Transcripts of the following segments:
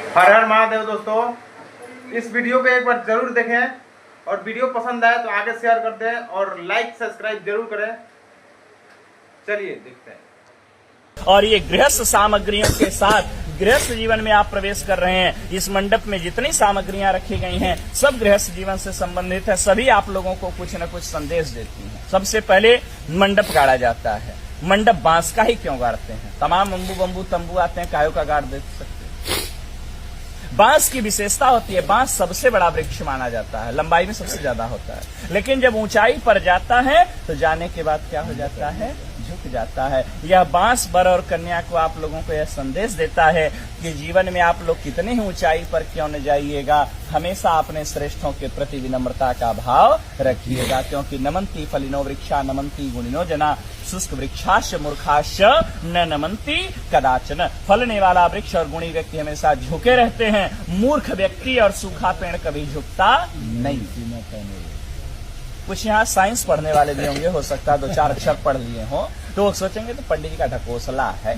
हर हर महादेव दोस्तों, इस वीडियो को एक बार जरूर देखें और वीडियो पसंद आए तो आगे शेयर कर दें और लाइक सब्सक्राइब जरूर करें। चलिए देखते हैं। और ये गृहस्थ सामग्रियों के साथ गृहस्थ जीवन में आप प्रवेश कर रहे हैं। इस मंडप में जितनी सामग्रियां रखी गई हैं सब गृहस्थ जीवन से संबंधित है। सभी आप लोगों को कुछ न कुछ संदेश देती हैं। सबसे पहले मंडप गाड़ा जाता है। मंडप बांस का ही क्यों गाड़ते हैं? तमाम अम्बू बम्बू तंबू आते हैं, कायों का गाड़ दे सकते हैं। बांस की विशेषता होती है, बांस सबसे बड़ा वृक्ष माना जाता है, लंबाई में सबसे ज्यादा होता है, लेकिन जब ऊंचाई पर जाता है तो जाने के बाद क्या हो जाता है? झुक जाता है। यह बांस वर और कन्या को आप लोगों को यह संदेश देता है कि जीवन में आप लोग कितनी ही ऊंचाई पर क्यों न जाइएगा, हमेशा अपने श्रेष्ठों के प्रति विनम्रता का भाव रखिएगा, क्योंकि नमंती फलिनो वृक्षा नमंती गुणिनो जना शुष्क वृक्षाश मूर्खाश न नमंती कदाचन। फलने वाला वृक्ष और गुणी व्यक्ति हमेशा झुके रहते हैं, मूर्ख व्यक्ति और सूखा पेड़ कभी झुकता नहीं। कुछ यहाँ साइंस पढ़ने वाले भी होंगे, हो सकता है 2-4 अक्षर पढ़ लिए हो तो वो सोचेंगे तो पंडित जी का ढकोसला है।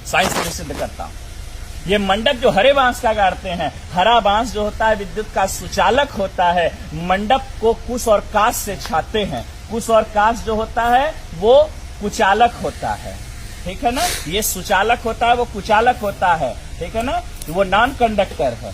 साइंस को सिद्ध करता हूं। ये मंडप जो हरे बांस का गाड़ते हैं, हरा बांस जो होता है विद्युत का सुचालक होता है। मंडप को कुश और काश से छाते हैं। कुश और काश जो होता है वो कुचालक होता है, ठीक है ना। ये सुचालक होता है, वो कुचालक होता है, ठीक है ना। वो नॉन कंडक्टर है,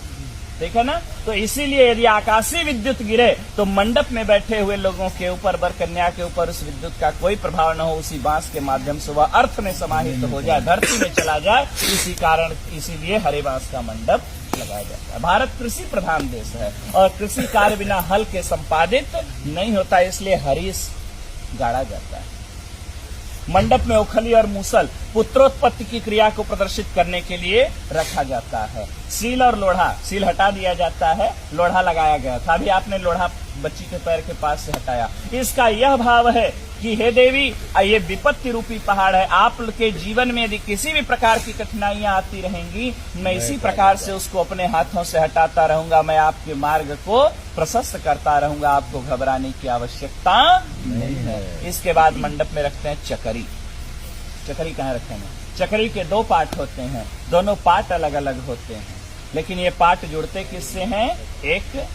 ठीक है ना। तो इसीलिए यदि आकाशीय विद्युत गिरे तो मंडप में बैठे हुए लोगों के ऊपर, वर कन्या के ऊपर उस विद्युत का कोई प्रभाव न हो, उसी बांस के माध्यम से वह अर्थ में समाहित हो जाए, धरती में चला जाए। इसी कारण इसीलिए हरे बांस का मंडप लगाया जाता है। भारत कृषि प्रधान देश है और कृषि कार्य बिना हल के संपादित नहीं होता, इसलिए हरीश गाड़ा जाता है। मंडप में ओखली और मूसल पुत्रोत्पत्ति की क्रिया को प्रदर्शित करने के लिए रखा जाता है। सील और लोढ़ा, सील हटा दिया जाता है, लोढ़ा लगाया गया था। अभी आपने लोढ़ा बच्ची के पैर के पास से हटाया। इसका यह भाव है कि हे देवी, ये विपत्ति रूपी पहाड़ है, आप के जीवन में यदि किसी भी प्रकार की कठिनाइयां आती रहेंगी, मैं इसी प्रकार से उसको अपने हाथों से हटाता रहूंगा। मैं आपके मार्ग को प्रशस्त करता रहूंगा, आपको घबराने की आवश्यकता नहीं है। इसके बाद मंडप में रखते हैं चकरी। चकरी कहाँ रखेंगे? चकरी के 2 पार्ट होते हैं, दोनों पार्ट अलग अलग होते हैं, लेकिन ये पार्ट जुड़ते किससे हैं? एक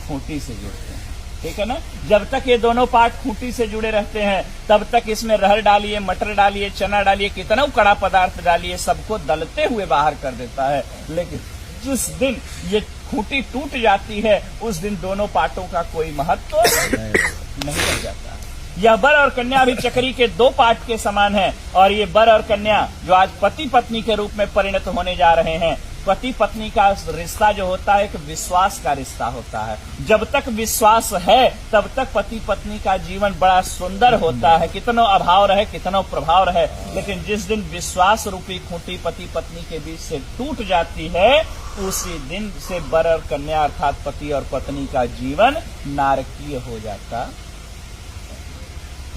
खूंटी से जुड़ते हैं, ठीक है ना। जब तक ये दोनों पार्ट खूंटी से जुड़े रहते हैं तब तक इसमें रहर डालिए, मटर डालिए, चना डालिए, कितना कड़ा पदार्थ डालिए, सबको दलते हुए बाहर कर देता है। लेकिन जिस दिन ये खूंटी टूट जाती है उस दिन दोनों पार्टों का कोई महत्व नहीं रह जाता। यह वर और कन्या भी चक्री के 2 पार्ट के समान है और ये वर और कन्या जो आज पति पत्नी के रूप में परिणत होने जा रहे हैं, पति पत्नी का रिश्ता जो होता है एक विश्वास का रिश्ता होता है। जब तक विश्वास है तब तक पति पत्नी का जीवन बड़ा सुंदर होता है, कितनो अभाव रहे, कितनो प्रभाव रहे। लेकिन जिस दिन विश्वास रूपी खूंटी पति पत्नी के बीच से टूट जाती है, उसी दिन से वर और कन्या अर्थात पति और पत्नी का जीवन नारकीय हो जाता।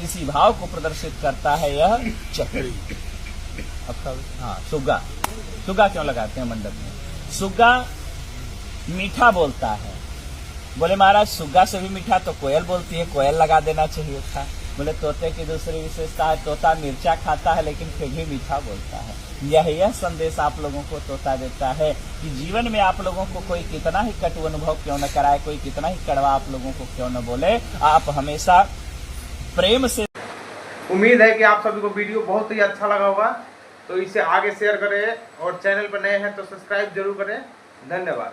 इसी भाव को प्रदर्शित करता है यह चक्री। हाँ, सुग्गा। सुग्गा क्यों लगाते हैं मंडप में? सुग्गा मीठा बोलता है। बोले महाराज सुग्गा से भी मीठा तो कोयल बोलती है, कोयल लगा देना चाहिए था। बोले तोते की दूसरी विशेषता है, तोता मिर्चा खाता है लेकिन फिर भी मीठा बोलता है। यह संदेश आप लोगों को तोता देता है कि जीवन में आप लोगों को कोई कितना ही कटु अनुभव क्यों न कराए, कोई कितना ही कड़वा आप लोगों को क्यों न बोले, आप हमेशा प्रेम से। उम्मीद है कि आप सभी को वीडियो बहुत ही अच्छा लगा होगा, तो इसे आगे शेयर करें और चैनल पर नए हैं तो सब्सक्राइब जरूर करें। धन्यवाद।